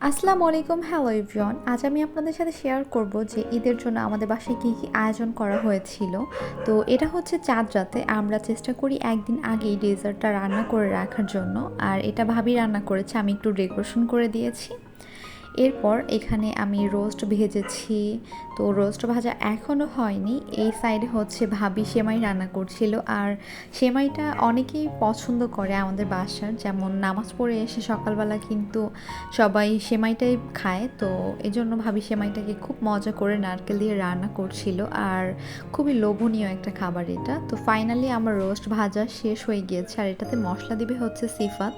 আসসালামু আলাইকুম, hello everyone. আজ আমি আপনাদের সাথে শেয়ার করব যে ঈদের জন্য আমাদের বাসায় কী আয়োজন করা হয়েছিল। তো এটা হচ্ছে চাঁদ রাতে আমরা চেষ্টা করি একদিন আগেই ডেজার্টটা রান্না করে রাখার জন্য। আর এটা ভাবি রান্না করেছে, আমি একটু ডেকোরেশন করে দিয়েছি। এরপর এখানে আমি রোস্ট ভেজেছি। তো রোস্ট ভাজা এখনও হয়নি, এই সাইডে হচ্ছে ভাবি সেমাই রান্না করছিল। আর সেমাইটা অনেকেই পছন্দ করে আমাদের বাসার, যেমন নামাজ পড়ে এসে সকালবেলা কিন্তু সবাই সেমাইটাই খায়। তো এই জন্য ভাবি সেমাইটাকে খুব মজা করে নারকেল দিয়ে রান্না করছিল। আর খুবই লোভনীয় একটা খাবার এটা। তো ফাইনালি আমার রোস্ট ভাজা শেষ হয়ে গিয়েছে, আর এটাতে মশলা দিবে হচ্ছে সিফাত।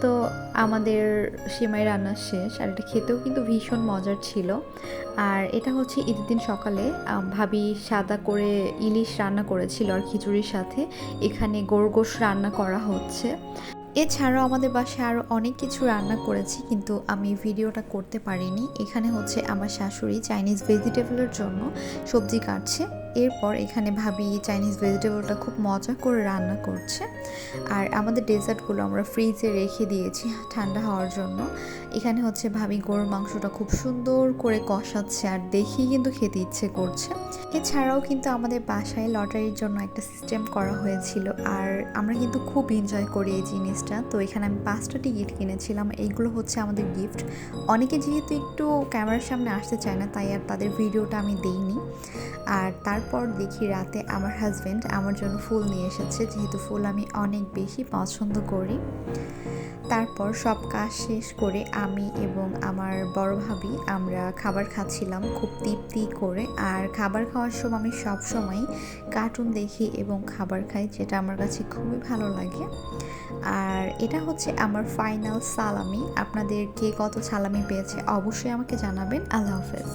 তো আমাদের সেমাই রান্না শেষ, আর এটা খেতেও কিন্তু ভীষণ মজার ছিল। আর এটা হচ্ছে ঈদের দিন সকালে ভাবি সাদা করে ইলিশ রান্না করেছিল, আর খিচুড়ির সাথে এখানে গোশ রান্না করা হচ্ছে। এছাড়াও আমাদের বাসায় আরও অনেক কিছু রান্না করেছি, কিন্তু আমি ভিডিওটা করতে পারিনি। এখানে হচ্ছে আমার শাশুড়ি চাইনিজ ভেজিটেবলের জন্য সবজি কাটছে। এরপর এখানে ভাবি চাইনিজ ভেজিটেবলটা খুব মজা করে রান্না করছে। আর আমাদের ডেজার্টগুলো আমরা ফ্রিজে রেখে দিয়েছি ঠান্ডা হওয়ার জন্য। এখানে হচ্ছে ভাবি গরুর মাংসটা খুব সুন্দর করে কষাচ্ছে, আর দেখেই কিন্তু খেতে ইচ্ছে করছে। এছাড়াও কিন্তু আমাদের বাসায় লটারির জন্য একটা সিস্টেম করা হয়েছিল, আর আমরা কিন্তু খুব এনজয় করি এই জিনিসটা। তো এখানে আমি 5টা টিকিট কিনেছিলাম, এইগুলো হচ্ছে আমাদের গিফট। অনেকে যেহেতু একটু ক্যামেরার সামনে আসতে চায় না, তাই আর তাদের ভিডিওটা আমি দিইনি। আর তারপর দেখি রাতে আমার হাজব্যান্ড আমার জন্য ফুল নিয়ে এসেছে, যেহেতু ফুল আমি অনেক বেশি পছন্দ করি। তারপর সব কাজ শেষ করে আমি এবং আমার বড় ভাবি আমরা খাবার খাচ্ছিলাম খুব তৃপ্তি করে। আর খাবার খাওয়ার সময় আমি সবসময় কার্টুন দেখি এবং খাবার খাই, যেটা আমার কাছে খুবই ভালো লাগে। আর এটা হচ্ছে আমার ফাইনাল সালামি। আপনাদের কে কত সালামি পেয়েছে অবশ্যই আমাকে জানাবেন। আল্লাহ হাফেজ।